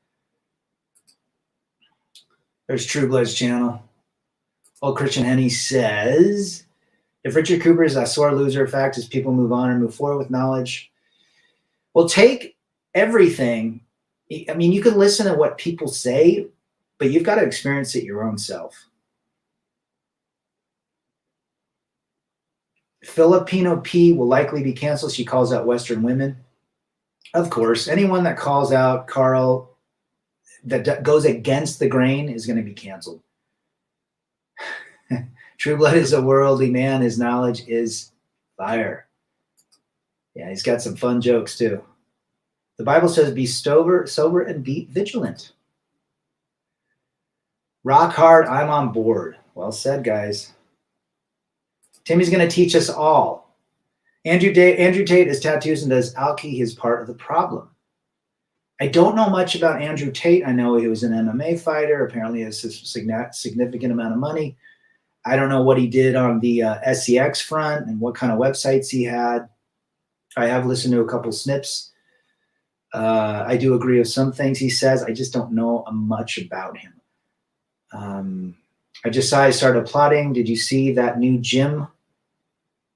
There's True Blood's channel. Old Christian Henney says, if Richard Cooper is a sore loser, fact is people move on and move forward with knowledge. Well, take everything. I mean, you can listen to what people say, but you've got to experience it your own self. Filipino P will likely be canceled. She calls out Western women. Of course, anyone that calls out Carl that goes against the grain is going to be canceled. True Blood is a worldly man. His knowledge is fire. Yeah, he's got some fun jokes too. The Bible says, be sober and be vigilant. Rock hard, I'm on board. Well said, guys. Timmy's going to teach us all. Andrew Tate has tattoos and does alky. He is part of the problem. I don't know much about Andrew Tate. I know he was an MMA fighter. Apparently, he has a significant amount of money. I don't know what he did on the SEX front and what kind of websites he had. I have listened to a couple snips. I do agree with some things he says. I just don't know much about him. I just saw I started applauding. Did you see that new gym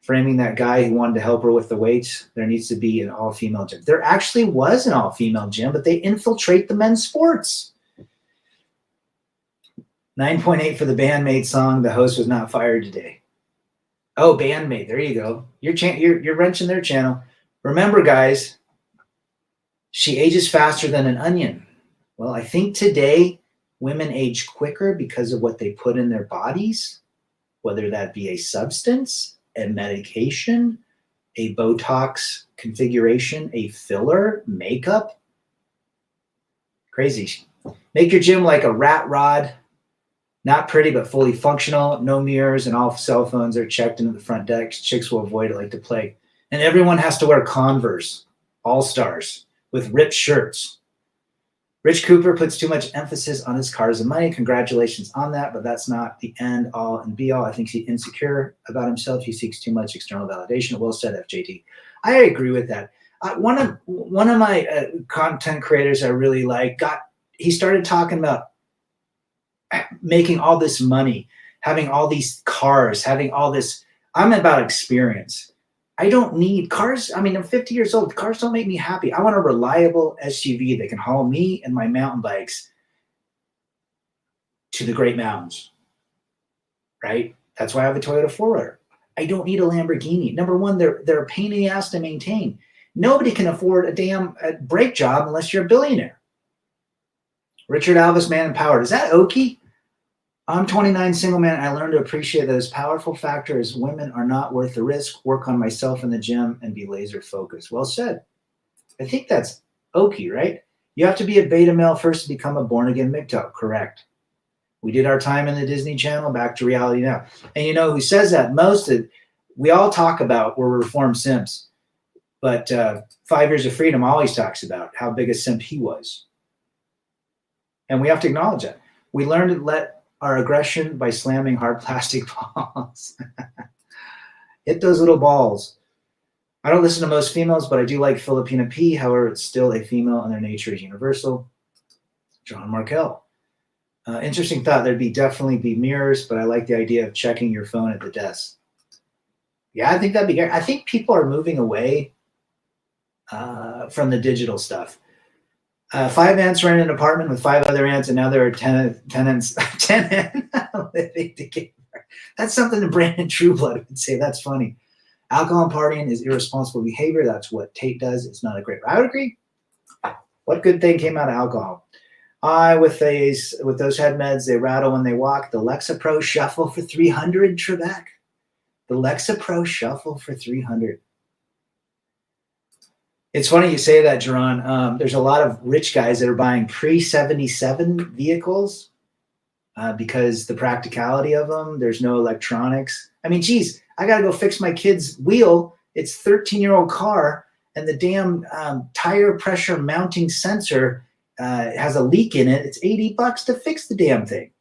framing that guy who wanted to help her with the weights? There needs to be an all-female gym. There actually was an all-female gym, but they infiltrate the men's sports. 9.8 for the Bandmate song. The host was not fired today. Oh, Bandmate. There you go. You're wrenching their channel. Remember, guys, she ages faster than an onion. Well, I think today women age quicker because of what they put in their bodies, whether that be a substance, a medication, a Botox configuration, a filler, makeup. Crazy. Make your gym like a rat rod. Not pretty, but fully functional. No mirrors, and all cell phones are checked into the front desk. Chicks will avoid it like the plague. And everyone has to wear Converse, All-Stars, with ripped shirts. Rich Cooper puts too much emphasis on his cars and money. Congratulations on that, but that's not the end all and be all. I think he's insecure about himself. He seeks too much external validation. Well said, FJT. I agree with that. One of my content creators I really like he started talking about making all this money, having all these cars, having all this. I'm about experience. I don't need cars. I mean, I'm 50 years old. Cars don't make me happy. I want a reliable SUV that can haul me and my mountain bikes to the Great Mountains, right? That's why I have a Toyota 4Runner. I don't need a Lamborghini. Number one, they're a pain in the ass to maintain. Nobody can afford a damn brake job unless you're a billionaire. Richard Alvis, Man Empowered. Is that Okie? I'm 29, single man. I learned to appreciate that as powerful factor as women are not worth the risk. Work on myself in the gym and be laser focused. Well said. I think that's Okie, right? You have to be a beta male first to become a born again MGTOW. Correct. We did our time in the Disney Channel. Back to reality now. And you know who says that? We all talk about we're reformed simps, but 5 Years of Freedom always talks about how big a simp he was. And we have to acknowledge that. We learned to let our aggression by slamming hard plastic balls. Hit those little balls. I don't listen to most females, but I do like Filipina P. However, it's still a female and their nature is universal. John Markell. Interesting thought. There'd definitely be mirrors, but I like the idea of checking your phone at the desk. Yeah, I think that'd be great. I think people are moving away from the digital stuff. 5 ants rent an apartment with 5 other ants, and now there are tenants living together. That's something that Brandon Trueblood would say. That's funny. Alcohol and partying is irresponsible behavior. That's what Tate does. It's not a great. I would agree. What good thing came out of alcohol? With those head meds, they rattle when they walk. The Lexapro Shuffle for 300, Trebek. The Lexapro Shuffle for 300. It's funny you say that, Jerron. There's a lot of rich guys that are buying pre-77 vehicles because the practicality of them, there's no electronics. I mean, geez, I got to go fix my kid's wheel. It's a 13-year-old car, and the damn tire pressure mounting sensor has a leak in it. It's $80 to fix the damn thing.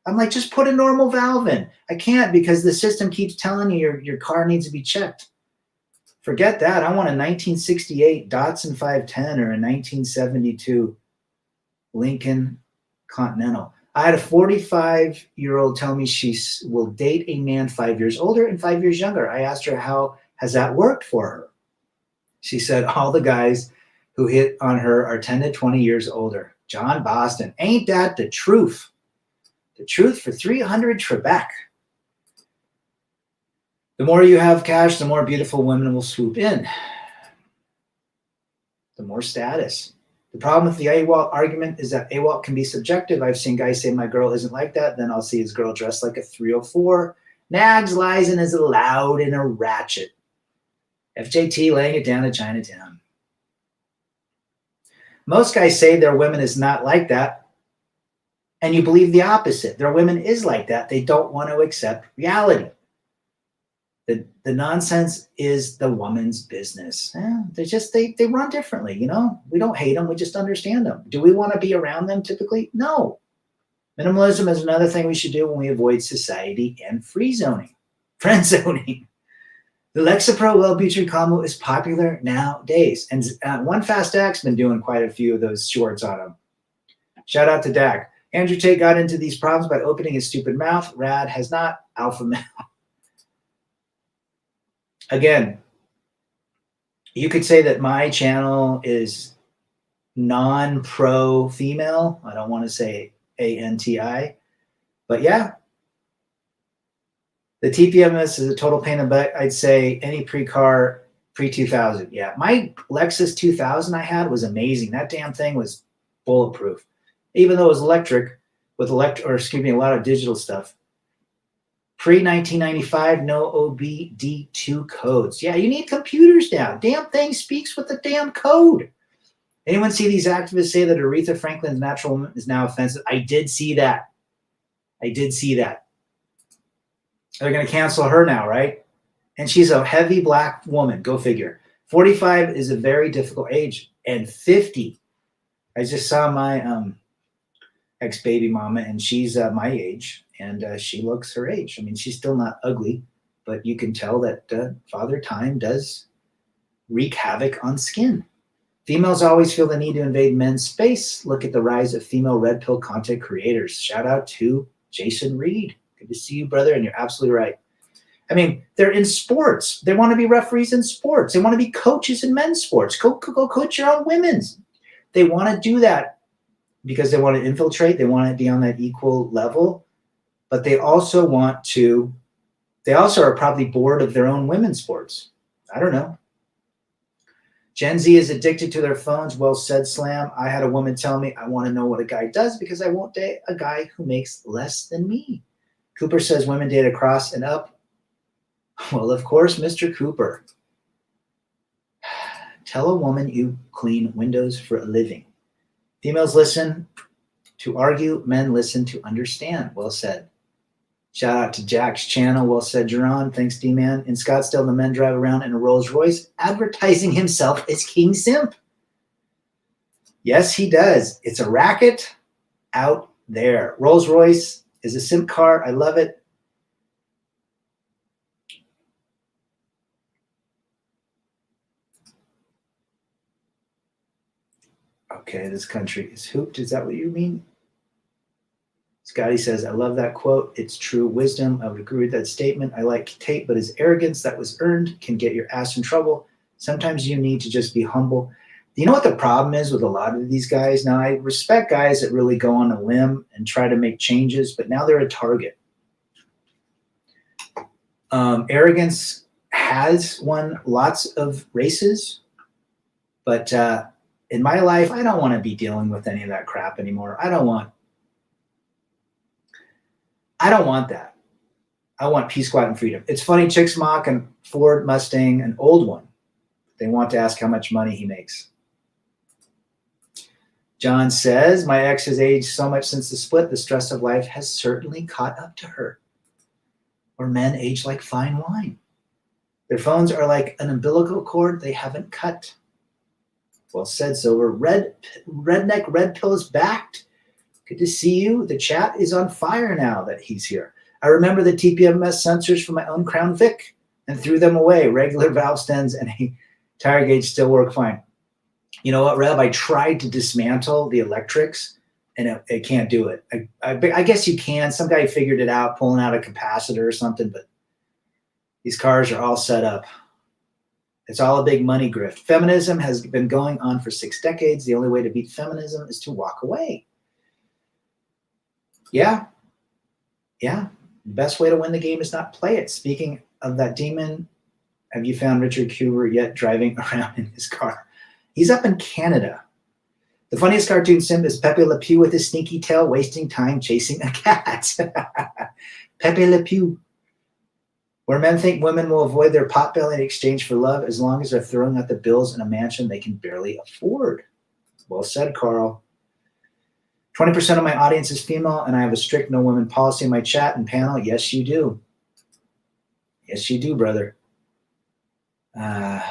I'm like, just put a normal valve in. I can't because the system keeps telling you your car needs to be checked. Forget that. I want a 1968 Datsun 510 or a 1972 Lincoln Continental. I had a 45-year-old tell me she will date a man 5 years older and 5 years younger. I asked her, how has that worked for her? She said, all the guys who hit on her are 10 to 20 years older. John Boston. Ain't that the truth? The truth for 300 Trebek. The more you have cash, the more beautiful women will swoop in. The more status. The problem with the AWOL argument is that AWOL can be subjective. I've seen guys say my girl isn't like that. Then I'll see his girl dressed like a 304. Nags, lies, and is loud and a ratchet. FJT laying it down to Chinatown. Most guys say their women is not like that, and you believe the opposite. Their women is like that. They don't want to accept reality. The nonsense is the woman's business. They run differently, you know? We don't hate them. We just understand them. Do we want to be around them typically? No. Minimalism is another thing we should do when we avoid society and friend zoning. The Lexapro Wellbutrin combo is popular nowadays. And One Fast Ac's been doing quite a few of those shorts on them. Shout out to Dak. Andrew Tate got into these problems by opening his stupid mouth. Rad has not. Alpha male. Again, you could say that my channel is non-pro female. I don't want to say ANTI, but yeah. The TPMS is a total pain in the butt. I'd say any pre-car, pre-2000. Yeah, my Lexus 2000 I had was amazing. That damn thing was bulletproof. Even though it was electric, with a lot of digital stuff. Pre-1995, no OBD2 codes. Yeah, you need computers now. Damn thing speaks with the damn code. Anyone see these activists say that Aretha Franklin's natural woman is now offensive? I did see that. They're going to cancel her now, right? And she's a heavy black woman. Go figure. 45 is a very difficult age. And 50. I just saw my ex-baby mama, and she's my age. And she looks her age. I mean, she's still not ugly, but you can tell that Father Time does wreak havoc on skin. Females always feel the need to invade men's space. Look at the rise of female red pill content creators. Shout out to Jason Reed. Good to see you, brother, and you're absolutely right. I mean, they're in sports. They want to be referees in sports. They want to be coaches in men's sports. Go coach your own women's. They want to do that because they want to infiltrate. They want to be on that equal level. But they also are probably bored of their own women's sports. I don't know. Gen Z is addicted to their phones. Well said, Slam. I had a woman tell me, I want to know what a guy does because I won't date a guy who makes less than me. Cooper says women date across and up. Well, of course, Mr. Cooper. Tell a woman you clean windows for a living. Females listen to argue. Men listen to understand. Well said. Shout out to Jack's channel. Well said, Jerron. Thanks, D-Man. In Scottsdale, the men drive around in a Rolls Royce, advertising himself as King Simp. Yes, he does. It's a racket out there. Rolls Royce is a simp car. I love it. Okay, this country is hooped. Is that what you mean? Scotty says, I love that quote. It's true wisdom. I would agree with that statement. I like Tate, but his arrogance that was earned can get your ass in trouble. Sometimes you need to just be humble. You know what the problem is with a lot of these guys? Now, I respect guys that really go on a limb and try to make changes, but now they're a target. Arrogance has won lots of races, but in my life, I don't want to be dealing with any of that crap anymore. I don't want that. I want peace, quiet, and freedom. It's funny, chicks mock a Ford Mustang, an old one. They want to ask how much money he makes. John says, my ex has aged so much since the split. The stress of life has certainly caught up to her. Or men age like fine wine. Their phones are like an umbilical cord they haven't cut. Well said, Silver. Redneck Red Pill is backed. Good to see you. The chat is on fire now that he's here. I remember the TPMS sensors from my own Crown Vic and threw them away. Regular valve stents and a tire gauge still work fine. You know what, Rev? I tried to dismantle the electrics, and it can't do it. I guess you can. Some guy figured it out, pulling out a capacitor or something, but these cars are all set up. It's all a big money grift. Feminism has been going on for 6 decades. The only way to beat feminism is to walk away. Yeah. The best way to win the game is not play it. Speaking of that demon, have you found Richard Cuber yet driving around in his car? He's up in Canada. The funniest cartoon simp is Pepe Le Pew with his sneaky tail, wasting time chasing a cat. Pepe Le Pew. Where men think women will avoid their pot belly in exchange for love as long as they're throwing out the bills in a mansion they can barely afford. Well said, Carl. 20% of my audience is female, and I have a strict no women policy in my chat and panel. Yes, you do. Yes, you do, brother. A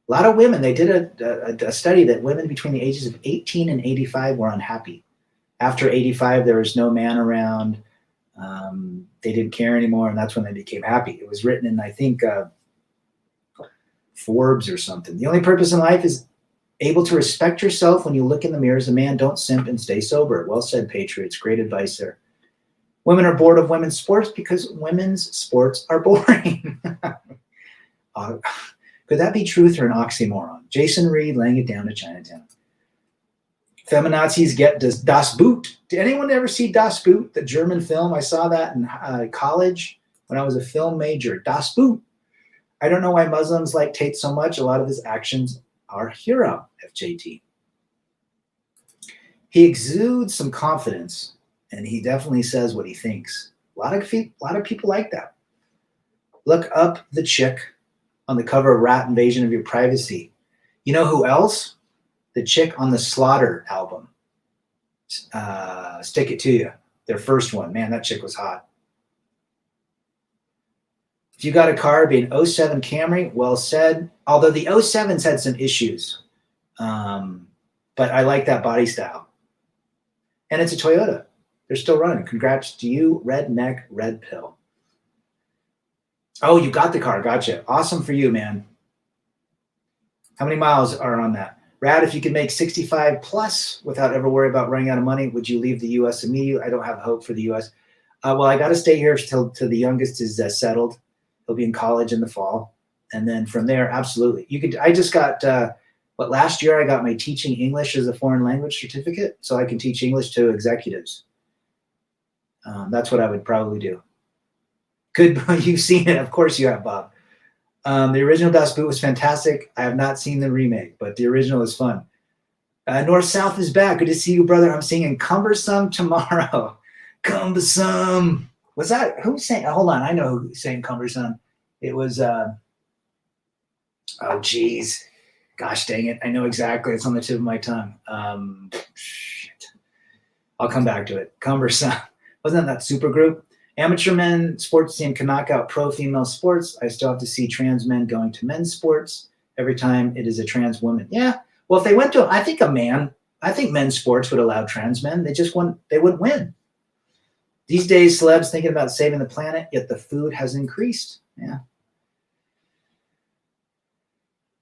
lot of women, they did a study that women between the ages of 18 and 85 were unhappy. After 85, there was no man around. They didn't care anymore, and that's when they became happy. It was written in, I think, Forbes or something. The only purpose in life is able to respect yourself when you look in the mirror as a man. Don't simp and stay sober. Well said, Patriots. Great advice there. Women are bored of women's sports because women's sports are boring. Could that be truth or an oxymoron? Jason Reed laying it down to Chinatown. Feminazis get Das Boot. Did anyone ever see Das Boot, the German film? I saw that in college when I was a film major. Das Boot. I don't know why Muslims like Tate so much. A lot of his actions are hero, FJT. He exudes some confidence, and he definitely says what he thinks. A lot of people like that. Look up the chick on the cover of Rat Invasion of Your Privacy. You know who else? The chick on the Slaughter album. Stick It To You. Their first one. Man, that chick was hot. If you got a car, be an 07 Camry, well said. Although the 07s had some issues. But I like that body style. And it's a Toyota. They're still running. Congrats to you, Redneck Red Pill. Oh, you got the car. Gotcha. Awesome for you, man. How many miles are on that? Rad, if you could make 65 plus without ever worry about running out of money, would you leave the U.S. immediately? I don't have hope for the U.S. Well, I got to stay here till the youngest is settled. He'll be in college in the fall. And then from there, absolutely. You could. I just got, last year I got my teaching English as a foreign language certificate, so I can teach English to executives. That's what I would probably do. Good. You've seen it. Of course you have, Bob. The original Das Boot was fantastic. I have not seen the remake, but the original is fun. North South is back. Good to see you, brother. I'm singing Cumbersome tomorrow. Cumbersome. Was that who was saying? Hold on, I know who sang Cumbersome. It was. Oh, geez, gosh, dang it! I know exactly. It's on the tip of my tongue. Shit. I'll come back to it. Cumbersome. Wasn't that super group? Amateur men sports team can knock out pro female sports. I still have to see trans men going to men's sports every time it is a trans woman. Yeah. Well, if they went to, I think men's sports would allow trans men. They would win. These days, celebs thinking about saving the planet, yet the food has increased. Yeah.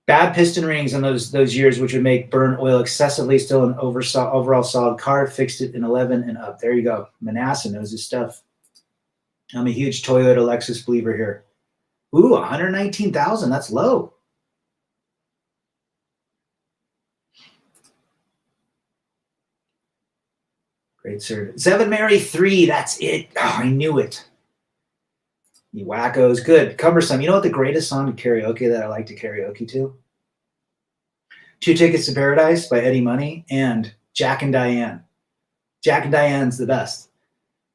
Bad piston rings on those years, which would make burn oil excessively, still an overall solid car. Fixed it in 11 and up. There you go. Manasseh knows his stuff. I'm a huge Toyota Lexus believer here. Ooh, 119,000. That's low. Great service. 7 Mary 3. That's it. Oh, I knew it. You wackos. Good. Cumbersome. You know what the greatest song to karaoke that I like to karaoke to? 2 Tickets to Paradise by Eddie Money and Jack and Diane. Jack and Diane's the best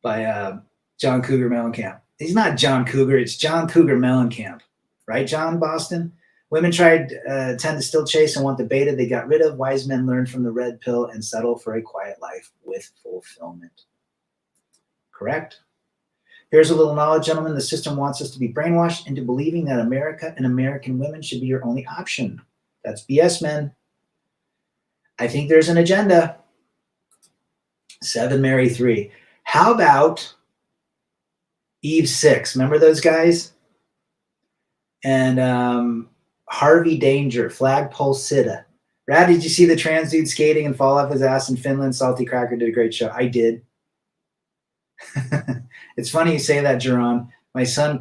by John Cougar Mellencamp. He's not John Cougar. It's John Cougar Mellencamp. Right, John Boston? Women tend to still chase and want the beta they got rid of. Wise men learn from the red pill and settle for a quiet life with fulfillment. Correct? Here's a little knowledge, gentlemen. The system wants us to be brainwashed into believing that America and American women should be your only option. That's BS, men. I think there's an agenda. 7 Mary 3. How about Eve 6? Remember those guys? And Harvey Danger, Flagpole Sitta. Rad, did you see the trans dude skating and fall off his ass in Finland? Salty Cracker did a great show. I did. It's funny you say that, Jerron. My son,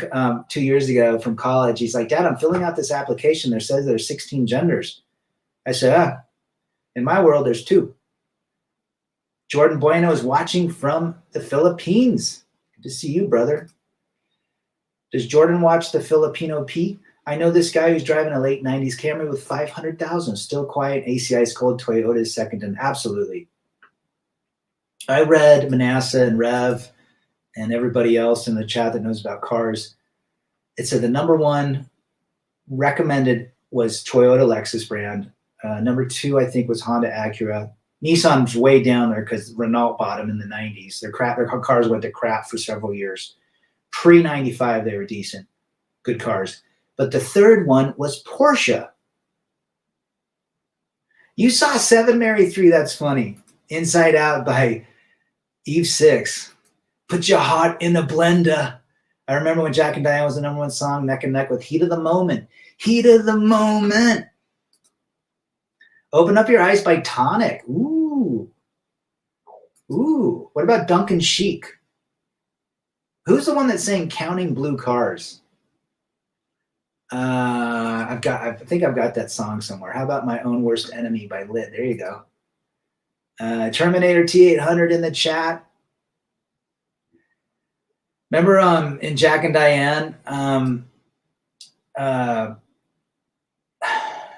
2 years ago from college, he's like, Dad, I'm filling out this application. There says there's 16 genders. I said, in my world, there's 2. Jordan Bueno is watching from the Philippines. Good to see you, brother. Does Jordan watch the Filipino P? I know this guy who's driving a late 90s Camry with 500,000. Still quiet, AC ice cold, Toyota is second. And absolutely. I read Manasseh and Rev and everybody else in the chat that knows about cars. It said the number one recommended was Toyota Lexus brand. Number two, I think, was Honda Acura. Nissan's way down there because Renault bought them in the 90s. Their cars went to crap for several years. Pre-95, they were decent. Good cars. But the third one was Porsche. You saw 7 Marry 3. That's funny. Inside Out by Eve 6. Put your heart in a blender. I remember when Jack and Diane was the number one song, neck and neck with Heat of the Moment. Heat of the Moment. Open Up Your Eyes by Tonic. Ooh. Ooh. What about Duncan Sheik? Who's the one that's saying Counting Blue Cars? I think I've got that song somewhere. How about My Own Worst Enemy by Lit? There you go. Terminator T800 in the chat. Remember in Jack and Diane,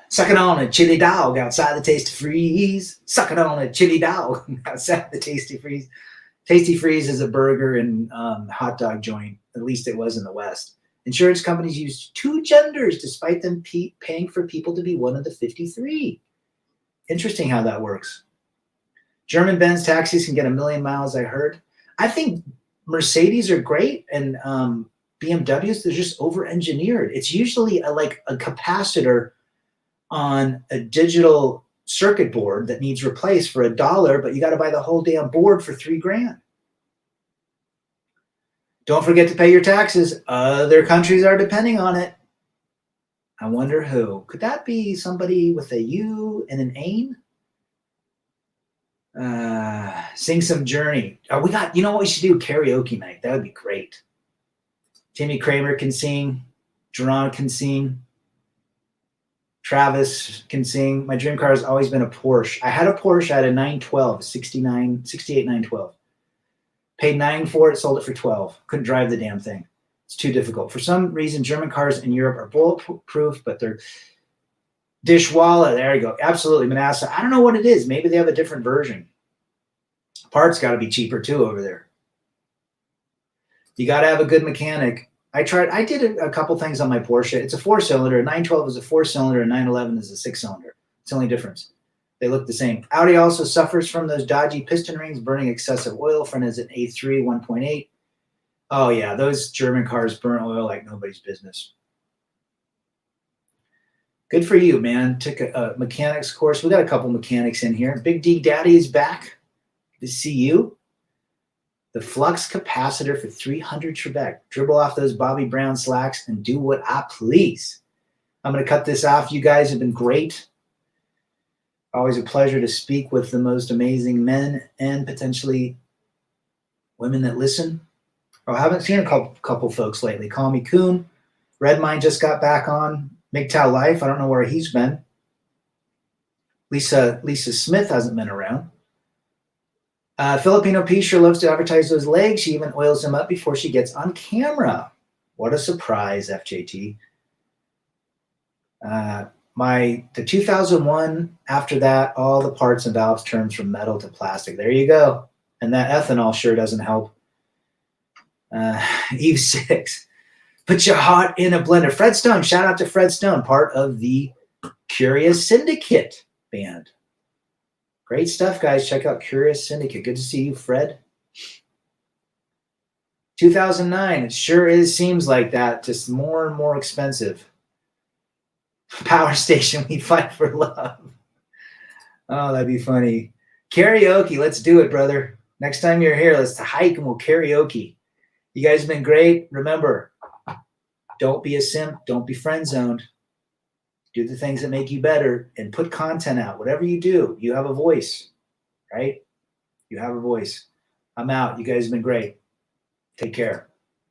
sucking on a chili dog outside the Tasty Freeze. Sucking on a chili dog outside the Tasty Freeze. Tasty Freeze is a burger and hot dog joint. At least it was in the West. Insurance companies use 2 genders despite them paying for people to be one of the 53. Interesting how that works. German Benz taxis can get 1 million miles, I heard. I think Mercedes are great, and BMWs, they're just over-engineered. It's usually like a capacitor on a digital circuit board that needs replaced for $1, but you got to buy the whole damn board for $3,000. Don't forget to pay your taxes. Other countries are depending on it. I wonder who. Could that be somebody with a U and an AIM? Sing some Journey. We got, you know what we should do? Karaoke night. That would be great. Timmy Kramer can sing. Jerron can sing. Travis can sing. My dream car has always been a Porsche. I had a Porsche. I had a 912, 68 912. Paid $9 for it, sold it for $12. Couldn't drive the damn thing. It's too difficult. For some reason, German cars in Europe are bulletproof, but they're dishwalla. There you go. Absolutely, Manasseh. I don't know what it is. Maybe they have a different version. Parts got to be cheaper too over there. You got to have a good mechanic. I did a couple things on my Porsche. It's a 4-cylinder. A 912 is a 4-cylinder. A 911 is a 6-cylinder. It's the only difference. They look the same. Audi also suffers from those dodgy piston rings, burning excessive oil. Front is an A3 1.8. Oh, yeah, those German cars burn oil like nobody's business. Good for you, man. Took a mechanics course. We got a couple mechanics in here. Big D Daddy is back. Good to see you. The flux capacitor for 300 Trebek. Dribble off those Bobby Brown slacks and do what I please. I'm going to cut this off. You guys have been great. Always a pleasure to speak with the most amazing men and potentially women that listen. I haven't seen a couple folks lately. Call me Coon. Redmine just got back on. MGTOW Life. I don't know where he's been. Lisa Smith hasn't been around. Filipino P sure loves to advertise those legs. She even oils them up before she gets on camera. What a surprise, FJT. The 2001, after that, all the parts and valves turned from metal to plastic. There you go. And that ethanol sure doesn't help. Eve 6. Put your heart in a blender. Fred Stone. Shout out to Fred Stone, part of the Curious Syndicate band. Great stuff, guys. Check out Curious Syndicate. Good to see you, Fred. 2009. It sure seems like that. Just more and more expensive. Power Station, we fight for love. Oh, that'd be funny. Karaoke. Let's do it, brother. Next time you're here, let's hike and we'll karaoke. You guys have been great. Remember, don't be a simp. Don't be friend zoned. Do the things that make you better and put content out. Whatever you do, you have a voice, right? You have a voice. I'm out. You guys have been great. Take care.